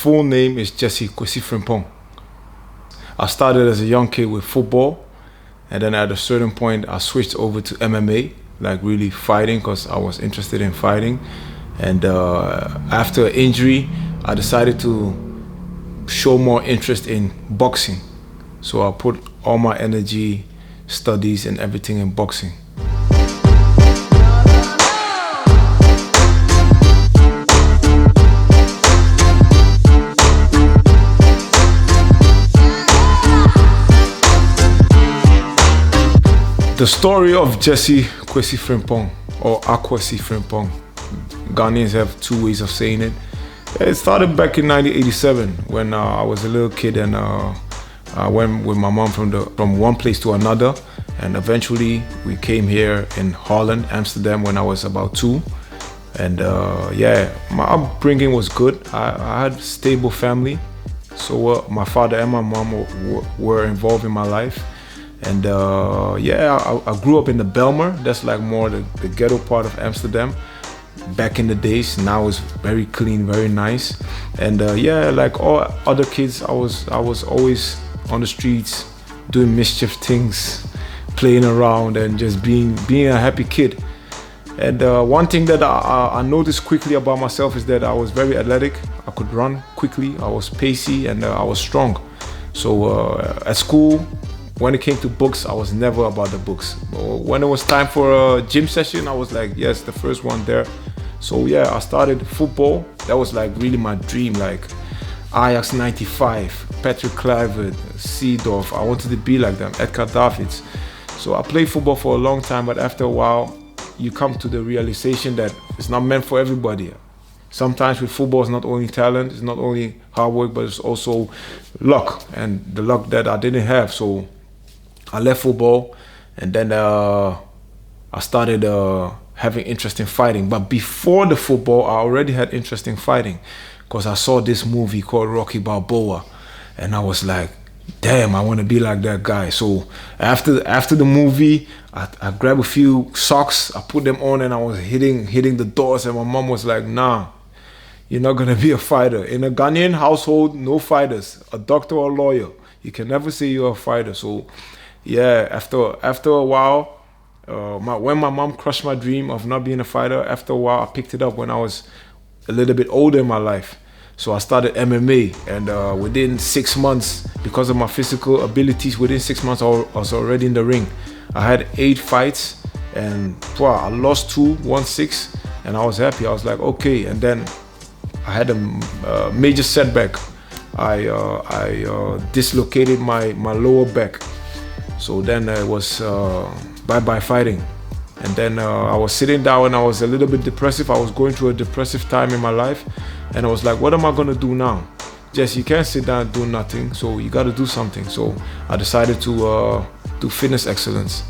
full name is Jessy Frempong. I started as a young kid with football, and then at a certain point I switched over to MMA, like really fighting, because I was interested in fighting. And after an injury, I decided to show more interest in boxing. So I put all my energy, studies, and everything in boxing. The story of Jessy Frempong, or Akwesi Frempong. Ghanaians have two ways of saying it. It started back in 1987 when I was a little kid, and I went with my mom from one place to another, and eventually we came here in Holland, Amsterdam, when I was about 2. And yeah, my upbringing was good. I had a stable family, so my father and my mom were involved in my life. And yeah, I grew up in the Belmer. That's like more the ghetto part of Amsterdam back in the days. Now it's very clean, very nice. And yeah, like all other kids, I was always on the streets doing mischief things, playing around, and just being a happy kid. And one thing that I noticed quickly about myself is that I was very athletic. I could run quickly, I was pacey, and I was strong. So at school, when it came to books, I was never about the books. When it was time for a gym session, I was like, yes, the first one there. So yeah, I started football. That was like really my dream, like Ajax 95, Patrick Kluivert, Seedorf. I wanted to be like them, Edgar Davids. So I played football for a long time, but after a while, you come to the realization that it's not meant for everybody. Sometimes with football, it's not only talent, it's not only hard work, but it's also luck, and the luck that I didn't have. So I left football, and then I started having interest in fighting. But before the football, I already had interest in fighting, because I saw this movie called Rocky Balboa, and I was like, damn, I want to be like that guy. So after the movie, I grabbed a few socks, I put them on, and I was hitting the doors, and my mom was like, nah, you're not gonna be a fighter. In a Ghanaian household, no fighters, a doctor or a lawyer. You can never say you're a fighter. So yeah, after a while, when my mom crushed my dream of not being a fighter, after a while I picked it up when I was a little bit older in my life. So I started MMA, and within 6 months, because of my physical abilities, within 6 months I was already in the ring. I had 8 fights, and wow, I lost 2, won 6, and I was happy. I was like, okay. And then I had a major setback. I dislocated my lower back. So then it was bye-bye fighting. And then I was sitting down and I was a little bit depressive. I was going through a depressive time in my life. And I was like, what am I gonna do now? Jess, you can't sit down and do nothing, so you gotta do something. So I decided to do fitness excellence.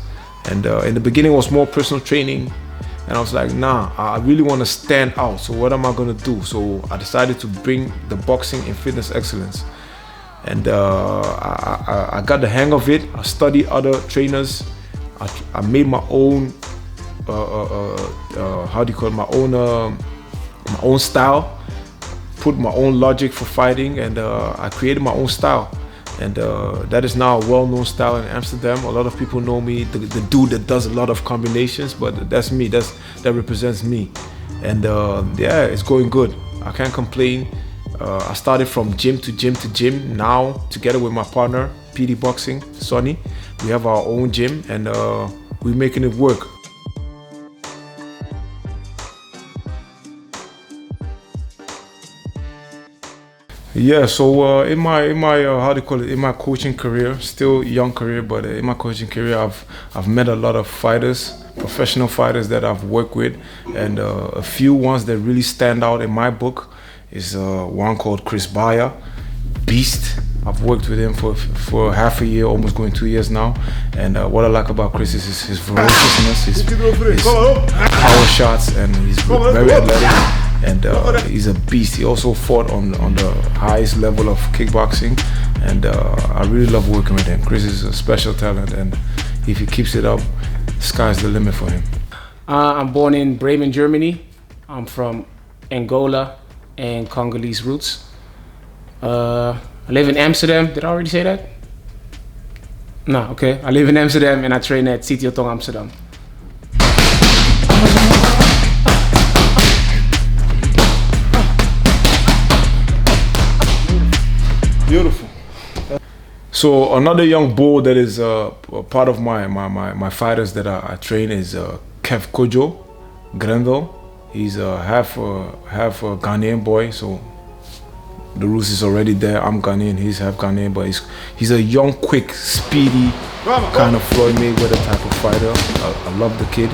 And in the beginning it was more personal training. And I was like, nah, I really wanna stand out. So what am I gonna do? So I decided to bring the boxing in fitness excellence. And I got the hang of it. I studied other trainers. I made my own, how do you call it, my own style. Put my own logic for fighting, and I created my own style. And that is now a well-known style in Amsterdam. A lot of people know me, the dude that does a lot of combinations, but that's me, that represents me. And yeah, it's going good. I can't complain. I started from gym to gym to gym. Now, together with my partner, PD Boxing, Sonny, we have our own gym, and we're making it work. Yeah, so in my how do you call it? In my coaching career, still young career, but in my coaching career, I've met a lot of fighters, professional fighters that I've worked with, and a few ones that really stand out in my book is one called Chris Bayer, Beast. I've worked with him for half a year, almost going 2 years now. And what I like about Chris is his ferociousness, his power shots, and he's very athletic. And he's a beast. He also fought on the highest level of kickboxing, and I really love working with him. Chris is a special talent, and if he keeps it up, sky's the limit for him. I'm born in Bremen, Germany. I'm from Angola and Congolese roots. I live in Amsterdam. Did I already say that? No, okay. I live in Amsterdam and I train at City Otong Amsterdam. Beautiful. So another young bull that is part of my fighters that I train is Kev Kojo Grendel. He's half a Ghanaian boy, so the roots is already there. I'm Ghanaian, he's half Ghanaian, but he's a young, quick, speedy kind of Floyd Mayweather type of fighter. I love the kid,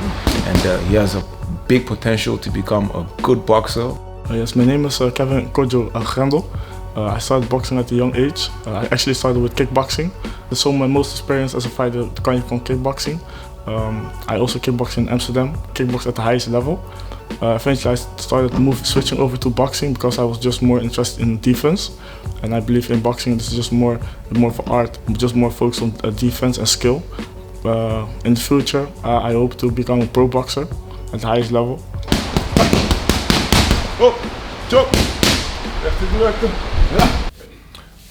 and he has a big potential to become a good boxer. Yes, my name is Kevin Kojo Grendel. I started boxing at a young age. I actually started with kickboxing. So my most experience as a fighter coming from kickboxing. I also kickboxed in Amsterdam, kickboxed at the highest level. Eventually I started switching over to boxing because I was just more interested in defense. And I believe in boxing this is just more of an art, just more focused on defense and skill. In the future I hope to become a pro boxer at the highest level. Oh, chop!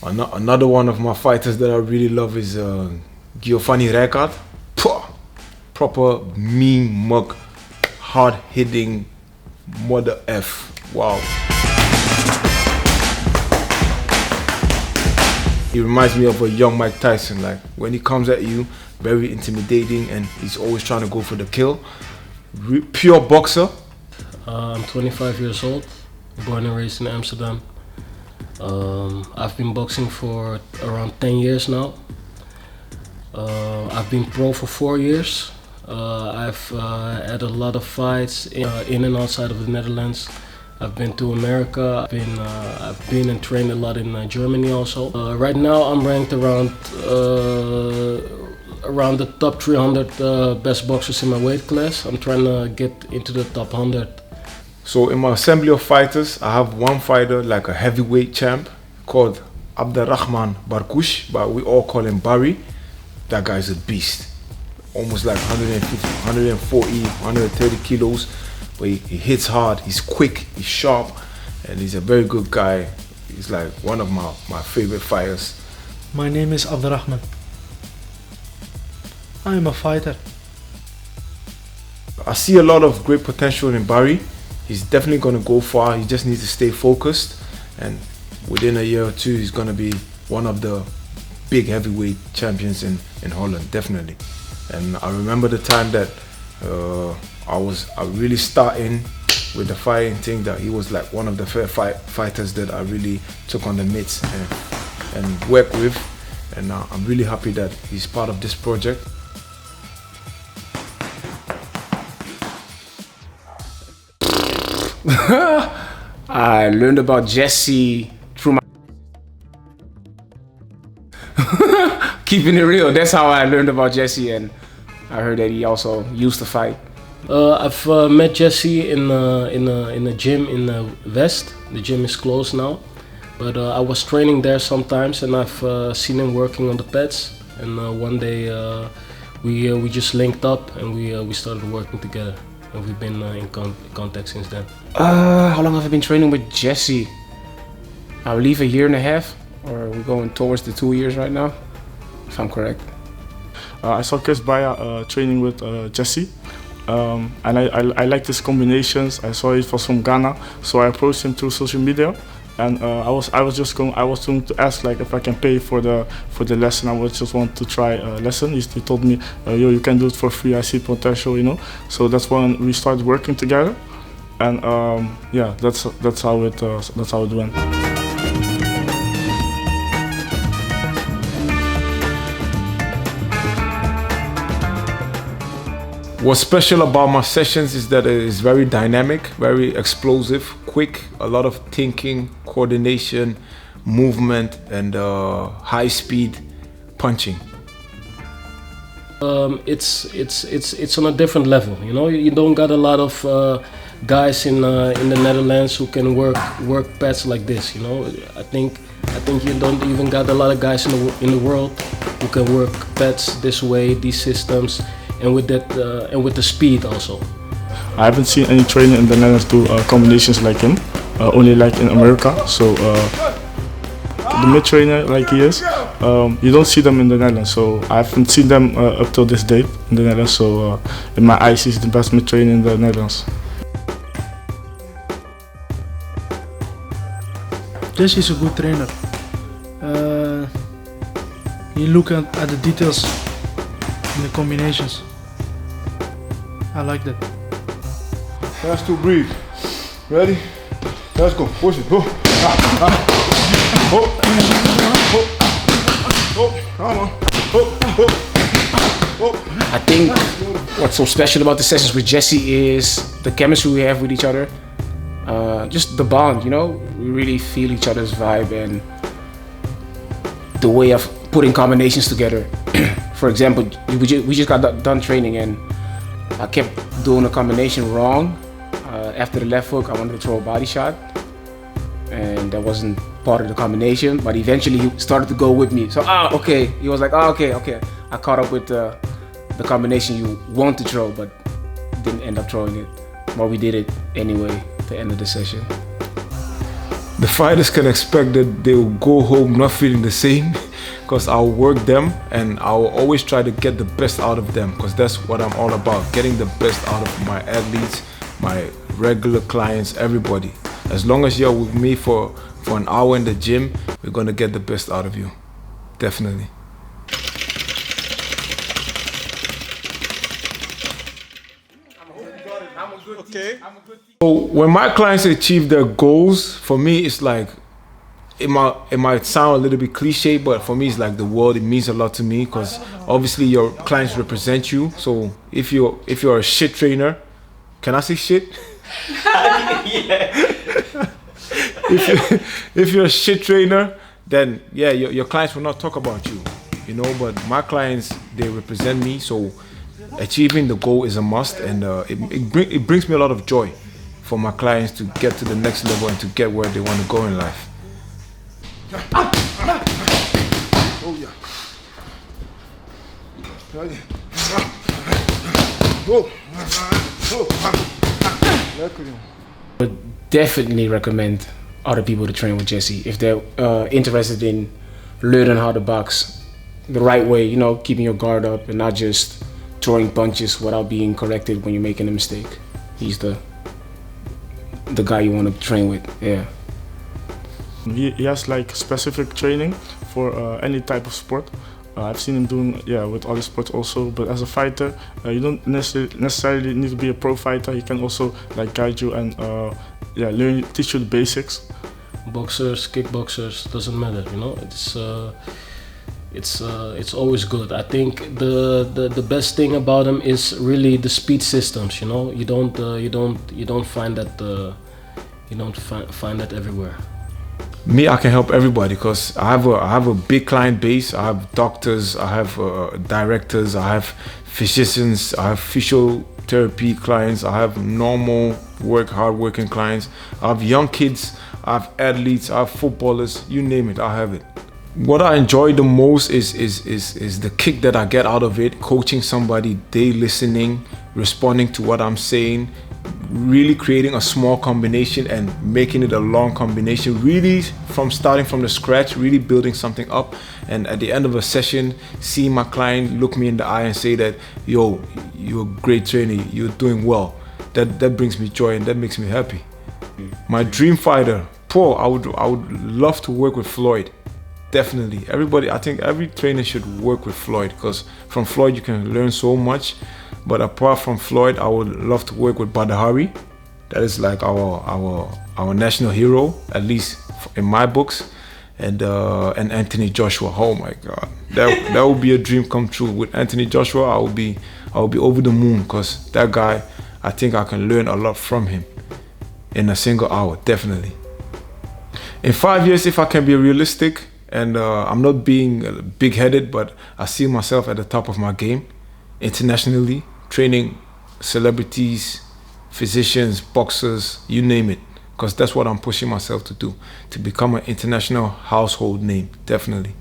Another one of my fighters that I really love is Giovanni Rijkaard. Proper mean mug, hard hitting mother F. Wow. He reminds me of a young Mike Tyson. Like when he comes at you, very intimidating, and he's always trying to go for the kill. Pure boxer. I'm 25 years old, born and raised in Amsterdam. I've been boxing for around 10 years now. I've been pro for 4 years. I've had a lot of fights in and outside of the Netherlands. I've been to America. I've been and trained a lot in Germany also. Right now I'm ranked around the top 300 best boxers in my weight class. I'm trying to get into the top 100. So in my assembly of fighters, I have one fighter like a heavyweight champ called Abderrahman Barkoush, but we all call him Barry. That guy's a beast. Almost like 150, 140, 130 kilos, but he hits hard, he's quick, he's sharp, and he's a very good guy. He's like one of my favorite fighters. My name is Abderrahman. I am a fighter. I see a lot of great potential in Barry. He's definitely going to go far. He just needs to stay focused, and within a year or two he's going to be one of the big heavyweight champions in Holland, definitely. And I remember the time that I was really starting with the fighting thing, that he was like one of the first fighters that I really took on the mitts and worked with, and I'm really happy that he's part of this project. I learned about Jessy through my keeping it real. That's how I learned about Jessy, and I heard that he also used to fight. I've met Jessy in a gym in the West. The gym is closed now, but I was training there sometimes, and I've seen him working on the pads. And one day we just linked up, and we started working together. And we've been in contact since then. How long have I been training with Jessy? I believe a year and a half, or we're going towards the 2 years right now, if I'm correct. I saw Chris Baya training with Jessy, and I liked his combinations. I saw he was from Ghana, so I approached him through social media, and I was going to ask like if I can pay for the lesson. I was just want to try a lesson. He told me, yo, you can do it for free. I see potential, you know. So that's when we started working together, and yeah, that's how it went. What's special about my sessions is that it is very dynamic, very explosive, quick, a lot of thinking, coordination, movement, and high speed punching. It's on a different level, you know. You don't got a lot of guys in the Netherlands who can work pads like this, you know. I think you don't even got a lot of guys in the world who can work pads this way, these systems. And with that, and with the speed also. I haven't seen any trainer in the Netherlands do combinations like him, only like in America. So the mid-trainer like he is, you don't see them in the Netherlands. So I haven't seen them up till this date in the Netherlands. So in my eyes, he's the best mid-trainer in the Netherlands. Jessy is a good trainer. He look at the details and the combinations. I like that. Last two, breathe. Ready? Let's go. Push it. Go. Come on. I think what's so special about the sessions with Jessy is the chemistry we have with each other. Just the bond, you know? We really feel each other's vibe and the way of putting combinations together. For example, we just got done training and I kept doing a combination wrong. After the left hook, I wanted to throw a body shot and that wasn't part of the combination, but eventually he started to go with me. So, okay. He was like, okay. I caught up with the combination you want to throw, but didn't end up throwing it. But we did it anyway at the end of the session. The fighters can expect that they will go home not feeling the same because I'll work them and I'll always try to get the best out of them because that's what I'm all about, getting the best out of my athletes, my regular clients, everybody. As long as you're with me for an hour in the gym, we're gonna get the best out of you, definitely. Okay. So when my clients achieve their goals, for me it's like, it might sound a little bit cliche, but for me it's like the world. It means a lot to me because obviously your clients represent you. So if you're a shit trainer, can I say shit? If you're a shit trainer, then yeah, your clients will not talk about you, you know. But my clients, they represent me, so achieving the goal is a must, and it brings me a lot of joy for my clients to get to the next level and to get where they want to go in life. Oh yeah. Would definitely recommend other people to train with Jessy if they're interested in learning how to box the right way, you know, keeping your guard up and not just throwing punches without being corrected when you're making a mistake. He's the guy you want to train with, yeah. He has like specific training for any type of sport. I've seen him doing with other sports also, but as a fighter, you don't necessarily need to be a pro fighter. He can also like guide you and teach you the basics. Boxers, kickboxers, doesn't matter, you know. It's always good. I think the best thing about them is really the speed systems. You know, you don't find that everywhere. Me, I can help everybody because I have a big client base. I have doctors, I have directors, I have physicians, I have physiotherapy clients, I have normal hard-working clients, I have young kids, I have athletes, I have footballers, you name it, I have it. What I enjoy the most is the kick that I get out of it, coaching somebody, they listening, responding to what I'm saying, really creating a small combination and making it a long combination, really starting from the scratch, really building something up, and at the end of a session, seeing my client look me in the eye and say that, yo, you're a great trainer, you're doing well. That brings me joy and that makes me happy. My dream fighter, I would love to work with Floyd. Definitely. I think every trainer should work with Floyd because from Floyd you can learn so much. But apart from Floyd, I would love to work with Badahari. That is like our national hero, at least in my books. And Anthony Joshua. Oh my God, that would be a dream come true. With Anthony Joshua, I would be over the moon because that guy, I think I can learn a lot from him in a single hour, definitely. In 5 years, if I can be realistic, and I'm not being big-headed, but I see myself at the top of my game internationally, training celebrities, physicians, boxers, you name it, because that's what I'm pushing myself to do, to become an international household name, definitely.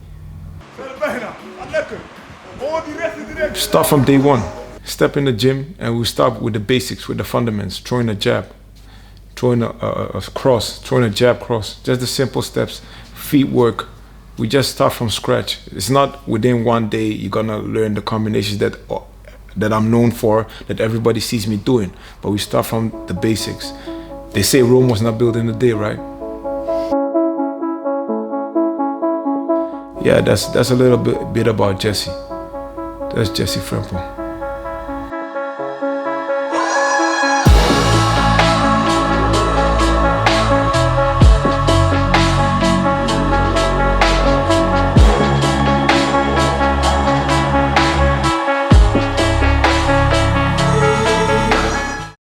Start from day one. Step in the gym and we'll start with the basics, with the fundamentals, throwing a jab, throwing a cross, throwing a jab cross, just the simple steps, feet work, we just start from scratch. It's not within one day you're gonna learn the combinations that I'm known for, that everybody sees me doing. But we start from the basics. They say Rome was not built in a day, right? Yeah, that's a little bit about Jessy. That's Jessy Frempong.